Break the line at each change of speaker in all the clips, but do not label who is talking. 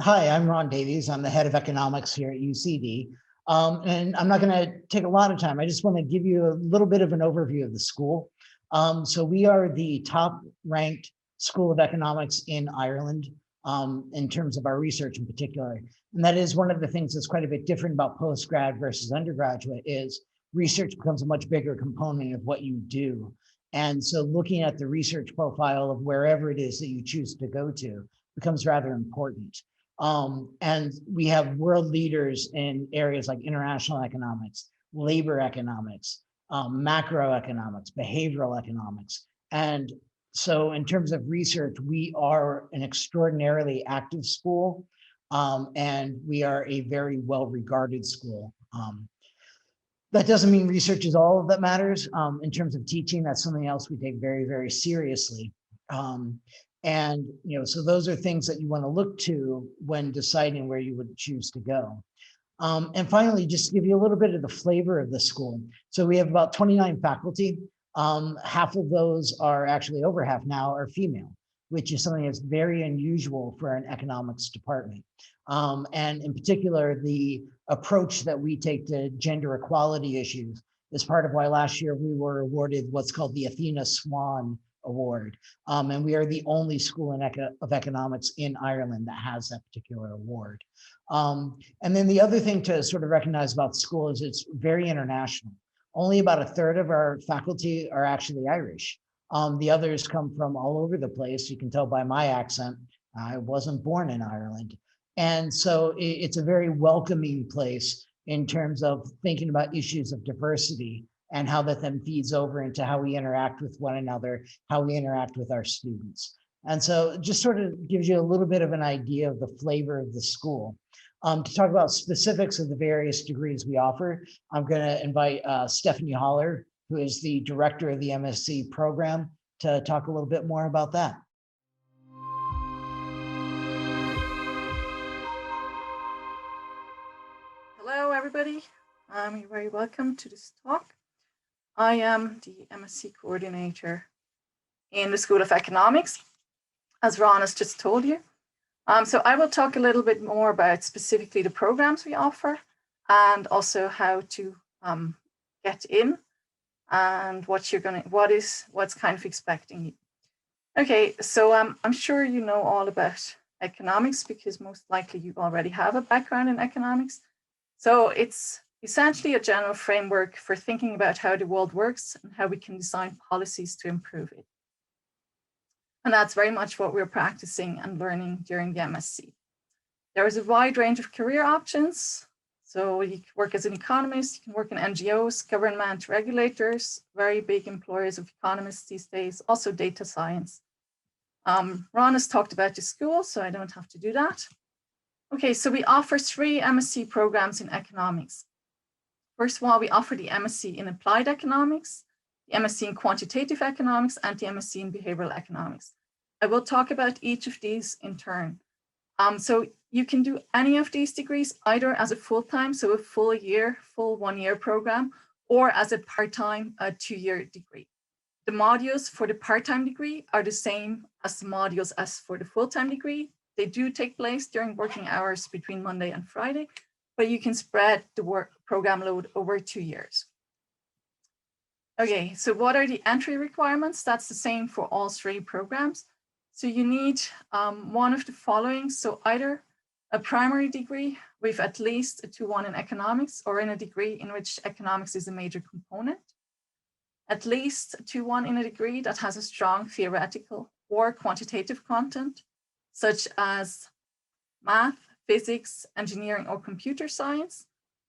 Hi, I'm Ron Davies. I'm the head of economics here at UCD. And I'm not going to take a lot of time. I just want to give you a little bit of an overview of the school. So we are the top ranked School of Economics in Ireland in terms of our research in particular. And that is one of the things that's quite a bit different about postgrad versus undergraduate is research becomes a much bigger component of what you do. And so looking at the research profile of wherever it is that you choose to go to becomes rather important. And we have world leaders in areas like international economics, labor economics, macroeconomics, behavioral economics. And so in terms of research, we are an extraordinarily active school, and we are a very well-regarded school. That doesn't mean research is all that matters. In terms of teaching, that's something else we take very, very seriously. And so those are things that you want to look to when deciding where you would choose to go. And finally, just to give you a little bit of the flavor of the school. So we have about 29 faculty. Half of those are actually, over half now, are female, which is something that's very unusual for an economics department. And in particular, the approach that we take to gender equality issues is part of why last year we were awarded what's called the Athena Swan Award. And we are the only school of economics in Ireland that has that particular award. And then the other thing to sort of recognize about the school is it's very international. Only about a third of our faculty are actually Irish. The others come from all over the place. You can tell by my accent, I wasn't born in Ireland. And so it's a very welcoming place in terms of thinking about issues of diversity and how that then feeds over into how we interact with one another, how we interact with our students. And so it just sort of gives you a little bit of an idea of the flavor of the school. To talk about specifics of the various degrees we offer, I'm going to invite Stephanie Holler, who is the director of the MSc program, to talk a little bit more about that.
Hello, everybody. You're very welcome to this talk. I am the MSc coordinator in the School of Economics, as Ron has just told you. So I will talk a little bit more about specifically the programs we offer and also how to get in and what's kind of expecting you. Okay, so I'm sure you know all about economics because most likely you already have a background in economics. So it's essentially a general framework for thinking about how the world works and how we can design policies to improve it. And that's very much what we're practicing and learning during the MSc. There is a wide range of career options. So you can work as an economist, you can work in NGOs, government, regulators, very big employers of economists these days, also data science. Ron has talked about the school, so I don't have to do that. Okay, so we offer 3 MSc programs in economics. First of all, we offer the MSc in Applied Economics, the MSc in Quantitative Economics, and the MSc in Behavioural Economics. I will talk about each of these in turn. So you can do any of these degrees either as a full-time, so a full 1-year program, or as a part-time 2-year degree. The modules for the part-time degree are the same as the modules as for the full-time degree. They do take place during working hours between Monday and Friday, but you can spread the program load over 2 years. Okay, so what are the entry requirements? That's the same for all 3 programs. So you need one of the following. So either a primary degree with at least a 2-1 in economics, or in a degree in which economics is a major component. At least a 2-1 in a degree that has a strong theoretical or quantitative content, such as math, physics, engineering, or computer science,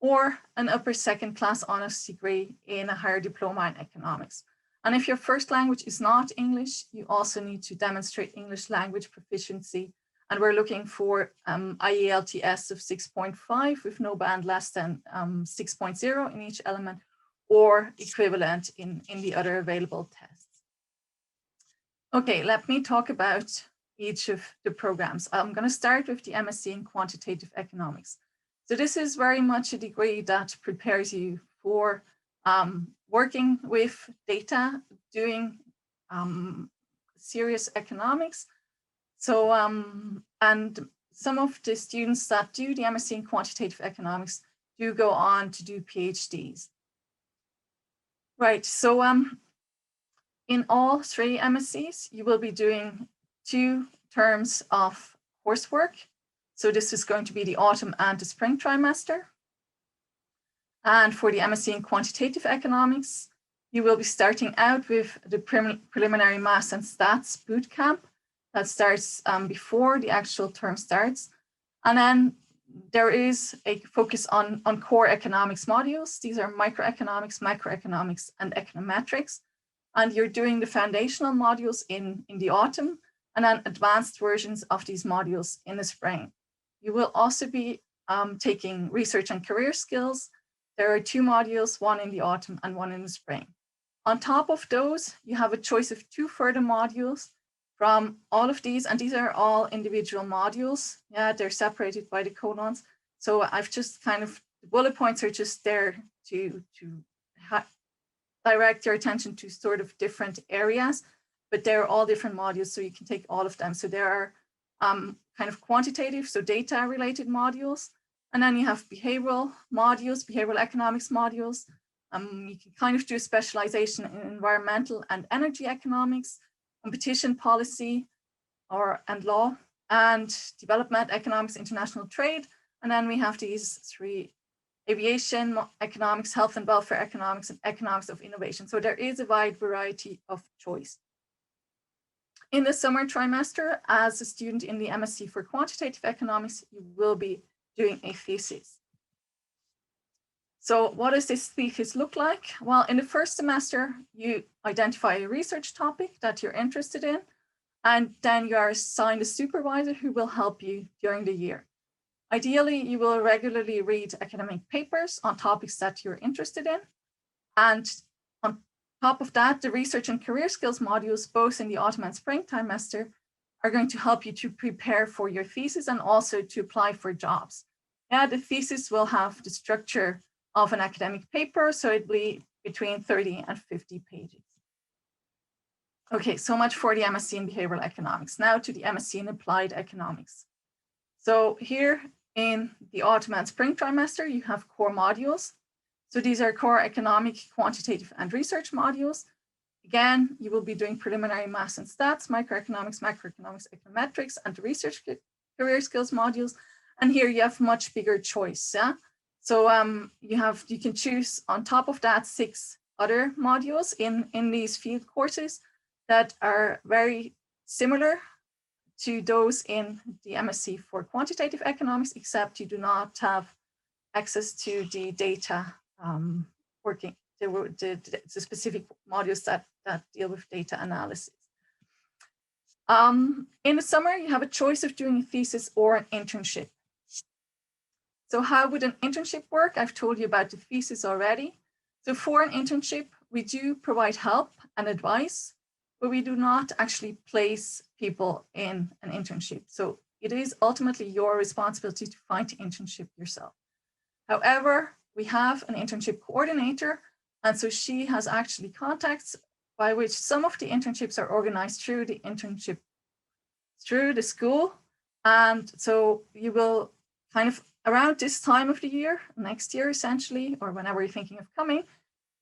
or an upper second class honors degree in a higher diploma in economics. And if your first language is not English, you also need to demonstrate English language proficiency. And we're looking for IELTS of 6.5 with no band less than 6.0 in each element, or equivalent in the other available tests. Okay, let me talk about each of the programs. I'm going to start with the MSc in Quantitative Economics. So this is very much a degree that prepares you for working with data, doing serious economics. So, and some of the students that do the MSc in Quantitative Economics do go on to do PhDs. Right, so in all 3 MScs, you will be doing 2 terms of coursework. So this is going to be the autumn and the spring trimester. And for the MSc in Quantitative Economics, you will be starting out with the preliminary maths and stats bootcamp that starts before the actual term starts. And then there is a focus on core economics modules. These are microeconomics, macroeconomics, and econometrics. And you're doing the foundational modules in the autumn, and then advanced versions of these modules in the spring. You will also be taking research and career skills. There are 2 modules, one in the autumn and one in the spring. On top of those, you have a choice of 2 further modules from all of these, and these are all individual modules. Yeah, they're separated by the colons. So I've just kind of, the bullet points are just there to direct your attention to sort of different areas, but they're all different modules, so you can take all of them. So there are kind of quantitative, so data related modules, and then you have behavioral modules, behavioral economics modules. You can kind of do a specialization in environmental and energy economics, competition policy and law, and development economics, international trade. And then we have these 3: aviation economics, health and welfare economics, and economics of innovation. So there is a wide variety of choice. In the summer trimester, as a student in the MSc for Quantitative Economics, you will be doing a thesis. So what does this thesis look like? Well, in the first semester, you identify a research topic that you're interested in, and then you are assigned a supervisor who will help you during the year. Ideally, you will regularly read academic papers on topics that you're interested in. And on top of that, the research and career skills modules, both in the autumn and spring trimester, are going to help you to prepare for your thesis and also to apply for jobs. Yeah, the thesis will have the structure of an academic paper, so it'll be between 30 and 50 pages. Okay, so much for the MSc in Behavioral Economics. Now to the MSc in Applied Economics. So here in the autumn and spring trimester, you have core modules. So these are core economic, quantitative, and research modules. Again, you will be doing preliminary maths and stats, microeconomics, macroeconomics, econometrics, and research career skills modules. And here you have much bigger choice. Yeah? So you can choose on top of that 6 other modules in these field courses that are very similar to those in the MSc for Quantitative Economics, except you do not have access to the data working, the specific modules that deal with data analysis. In the summer, you have a choice of doing a thesis or an internship. So how would an internship work? I've told you about the thesis already. So for an internship, we do provide help and advice, but we do not actually place people in an internship. So it is ultimately your responsibility to find the internship yourself. However, we have an internship coordinator, and so she has actually contacts by which some of the internships are organized through the internship, through the school. And so you will kind of around this time of the year, next year essentially, or whenever you're thinking of coming,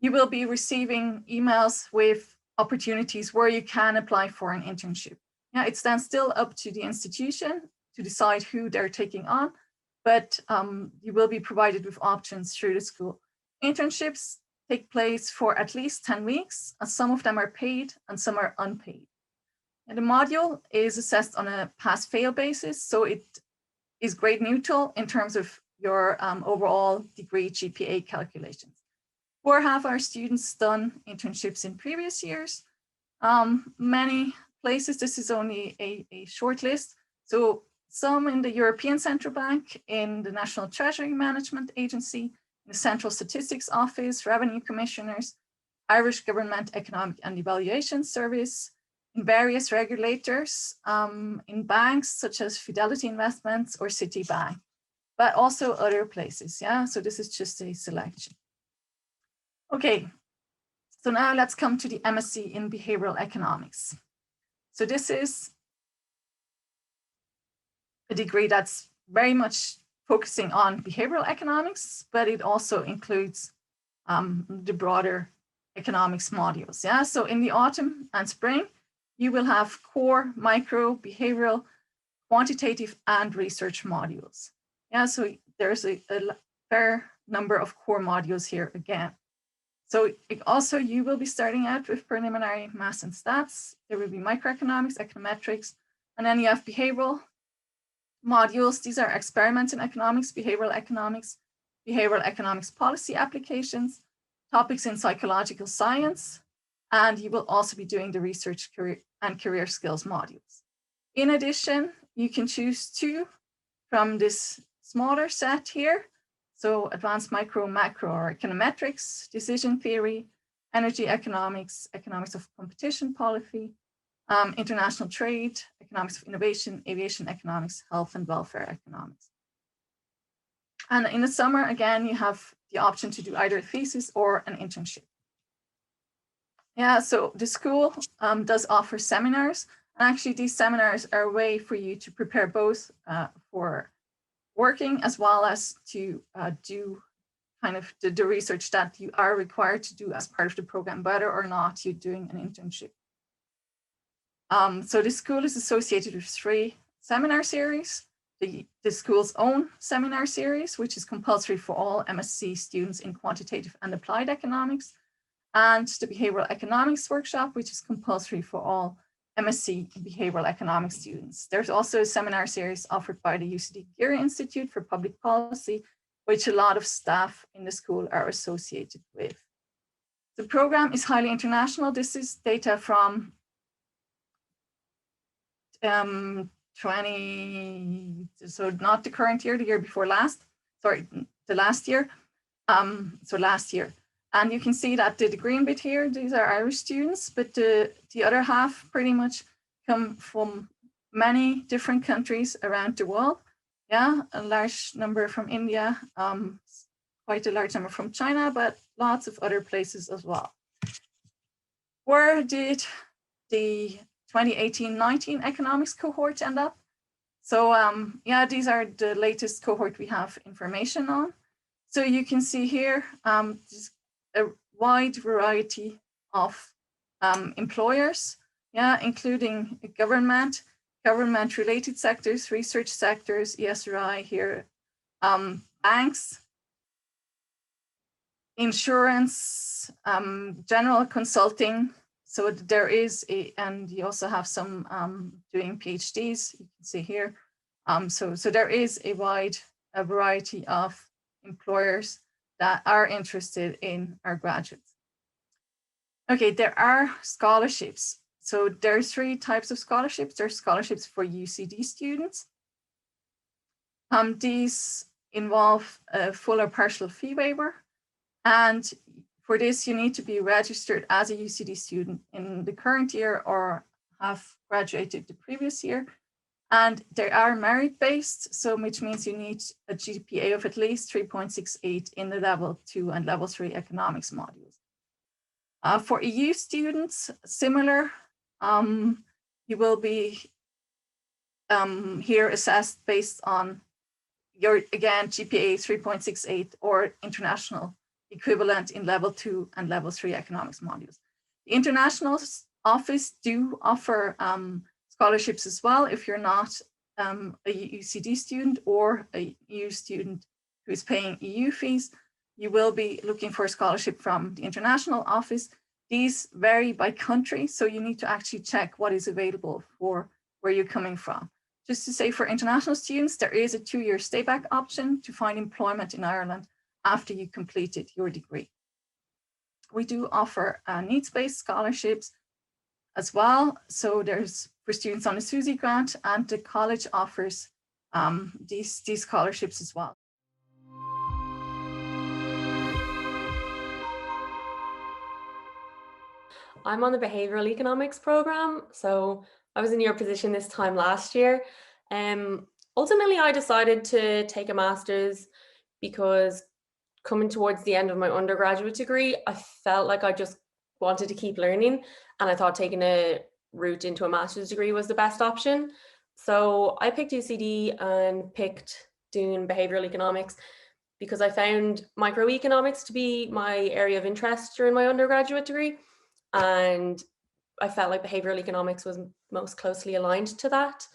you will be receiving emails with opportunities where you can apply for an internship. Yeah, it's then still up to the institution to decide who they're taking on, but you will be provided with options through the school. Internships take place for at least 10 weeks, and some of them are paid and some are unpaid. And the module is assessed on a pass-fail basis, so it is grade neutral in terms of your overall degree GPA calculations. For half our students done internships in previous years, many places, this is only a short list. So some in the European Central Bank, in the National Treasury Management Agency, in the Central Statistics Office, Revenue Commissioners, Irish Government Economic and Evaluation Service, in various regulators, in banks such as Fidelity Investments or Citibank, but also other places. Yeah, so this is just a selection. Okay, so now let's come to the MSc in Behavioral Economics. So this is a degree that's very much focusing on behavioral economics, but it also includes the broader economics modules. Yeah, so in the autumn and spring, you will have core, micro, behavioral, quantitative, and research modules. Yeah, so there's a fair number of core modules here again. So also you will be starting out with preliminary maths and stats. There will be microeconomics, econometrics, and then you have behavioral modules. These are experiments in economics, behavioral economics policy applications, topics in psychological science, and you will also be doing the research career skills modules. In addition, you can choose 2 from this smaller set here. So advanced micro, macro, or econometrics, decision theory, energy economics, economics of competition policy, international trade, economics of innovation, aviation economics, health and welfare economics. And in the summer, again, you have the option to do either a thesis or an internship. Yeah, so the school does offer seminars. And actually, these seminars are a way for you to prepare both for working as well as to do kind of the research that you are required to do as part of the program, whether or not you're doing an internship. So the school is associated with 3 seminar series. The school's own seminar series, which is compulsory for all MSc students in Quantitative and Applied Economics, and the Behavioral Economics Workshop, which is compulsory for all MSc Behavioral Economics students. There's also a seminar series offered by the UCD Geary Institute for Public Policy, which a lot of staff in the school are associated with. The program is highly international. This is data from 20, so not the current year, the year before last, sorry, the last year, so last year. And you can see that the green bit here, these are Irish students, but the other half pretty much come from many different countries around the world. Yeah, a large number from India, quite a large number from China, but lots of other places as well. Where did the 2018-19 economics cohort end up? So yeah, these are the latest cohort we have information on. So you can see here, a wide variety of employers, yeah, including government-related sectors, research sectors, ESRI here, banks, insurance, general consulting. So there is and you also have some doing PhDs, you can see here. So there is a variety of employers that are interested in our graduates. Okay, there are scholarships. So there's 3 types of scholarships. There's scholarships for UCD students. These involve a full or partial fee waiver. And for this, you need to be registered as a UCD student in the current year or have graduated the previous year. And they are merit-based, so which means you need a GPA of at least 3.68 in the level 2 and level 3 economics modules. For EU students, similar, you will be here assessed based on your, again, GPA 3.68 or international equivalent in level 2 and level 3 economics modules. The international office do offer scholarships as well if you're not a UCD student or a EU student who is paying EU fees. You will be looking for a scholarship from the international office. These vary by country, so you need to actually check what is available for where you're coming from. Just to say, for international students, there is a 2-year stay-back option to find employment in Ireland after you completed your degree. We do offer needs-based scholarships as well. So there's for students on a SUSI grant, and the college offers these scholarships as well.
I'm on the Behavioural Economics program, so I was in your position this time last year. Ultimately, I decided to take a master's because coming towards the end of my undergraduate degree, I felt like I just wanted to keep learning, and I thought taking a route into a master's degree was the best option. So I picked UCD and picked doing behavioural economics because I found microeconomics to be my area of interest during my undergraduate degree. And I felt like behavioural economics was most closely aligned to that.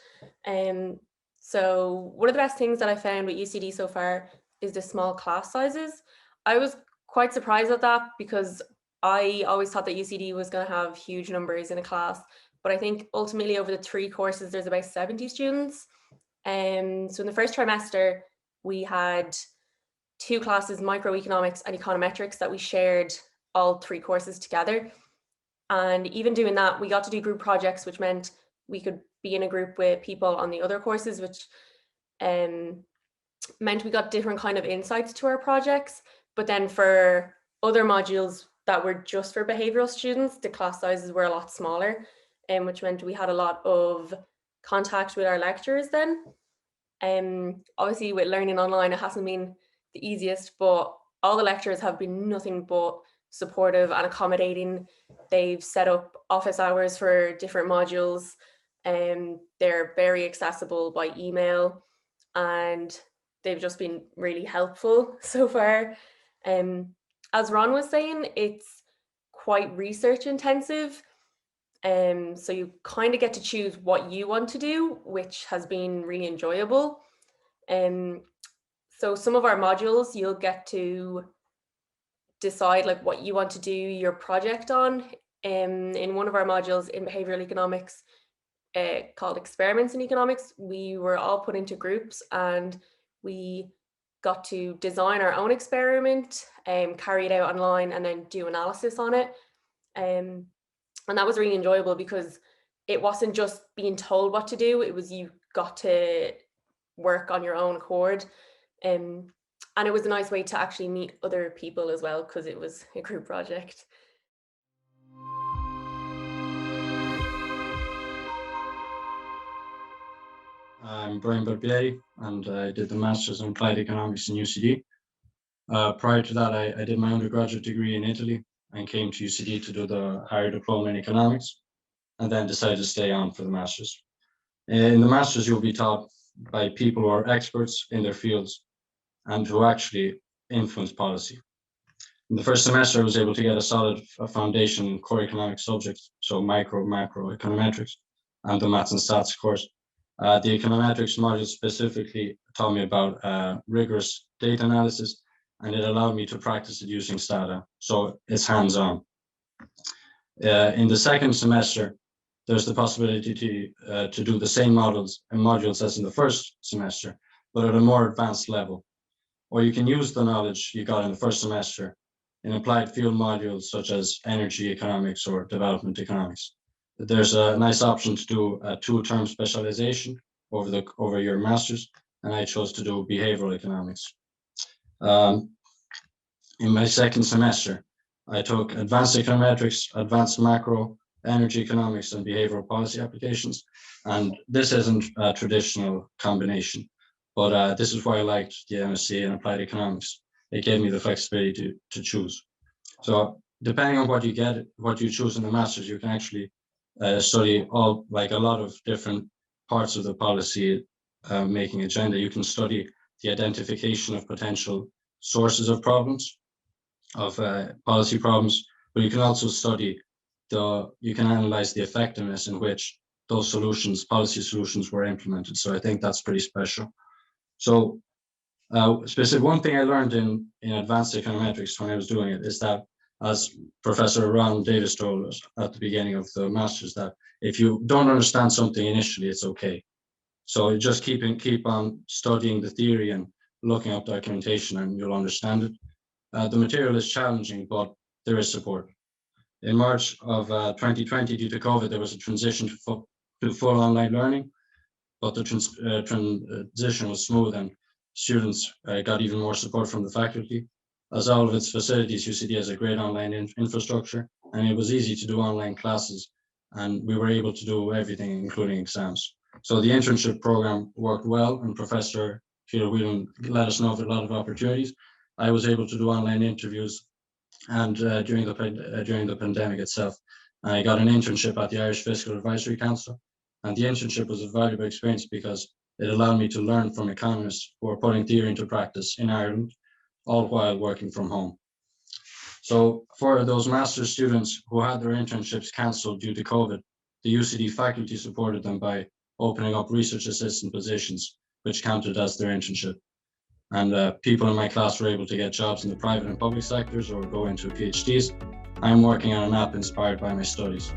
So one of the best things that I found with UCD so far is the small class sizes. I was quite surprised at that because I always thought that UCD was going to have huge numbers in a class, but I think ultimately over the 3 courses, there's about 70 students. So in the first trimester, we had 2 classes, microeconomics and econometrics, that we shared all 3 courses together. And even doing that, we got to do group projects, which meant we could be in a group with people on the other courses, which meant we got different kind of insights to our projects. But then for other modules that were just for behavioural students, the class sizes were a lot smaller, which meant we had a lot of contact with our lecturers then. Obviously with learning online, it hasn't been the easiest, but all the lecturers have been nothing but supportive and accommodating. They've set up office hours for different modules, and they're very accessible by email, and they've just been really helpful so far. As Ron was saying, it's quite research intensive. So you kind of get to choose what you want to do, which has been really enjoyable. So some of our modules, you'll get to decide like what you want to do your project on. In one of our modules in behavioural economics, called Experiments in Economics, we were all put into groups and we got to design our own experiment, carry it out online, and then do analysis on it. And that was really enjoyable because it wasn't just being told what to do, it was you got to work on your own accord. And it was a nice way to actually meet other people as well, because it was a group project.
I'm Brian Barbieri, and I did the Masters in Applied Economics in UCD. Prior to that, I did my undergraduate degree in Italy and came to UCD to do the higher diploma in economics, and then decided to stay on for the Masters. In the Masters, you'll be taught by people who are experts in their fields and who actually influence policy. In the first semester, I was able to get a solid foundation in core economic subjects, so micro, macro, econometrics, and the maths and stats course. The econometrics module specifically taught me about rigorous data analysis, and it allowed me to practice it using Stata, so it's hands-on. In the second semester, there's the possibility to do the same modules as in the first semester, but at a more advanced level. Or you can use the knowledge you got in the first semester in applied field modules such as energy economics or development economics. There's a nice option to do a 2-term specialization over your master's, and I chose to do behavioral economics. In my second semester, I took advanced econometrics, advanced macro, energy economics, and behavioral policy applications. And this isn't a traditional combination, but this is why I liked the MSc in Applied Economics. It gave me the flexibility to choose. So depending on what you choose in the master's, you can actually study a lot of different parts of the policy making agenda. You can study the identification of potential sources of problems, of policy problems, but you can also study you can analyze the effectiveness in which those policy solutions were implemented. So I think that's pretty special. So one thing I learned in advanced econometrics when I was doing it is that, as Professor Ron Davis told us at the beginning of the master's, that if you don't understand something initially, it's okay. So just keep on studying the theory and looking up documentation, and you'll understand it. The material is challenging, but there is support. In March of 2020, due to COVID, there was a transition to full online learning, but the transition was smooth, and students got even more support from the faculty. As all of its facilities, UCD has a great online infrastructure, and it was easy to do online classes, and we were able to do everything, including exams. So the internship program worked well, and Professor Peter Whelan let us know of a lot of opportunities. I was able to do online interviews, and during the pandemic itself, I got an internship at the Irish Fiscal Advisory Council, And the internship was a valuable experience because it allowed me to learn from economists who are putting theory into practice in Ireland, all while working from home. So for those master's students who had their internships cancelled due to COVID, the UCD faculty supported them by opening up research assistant positions, which counted as their internship. And people in my class were able to get jobs in the private and public sectors or go into PhDs. I'm working on an app inspired by my studies.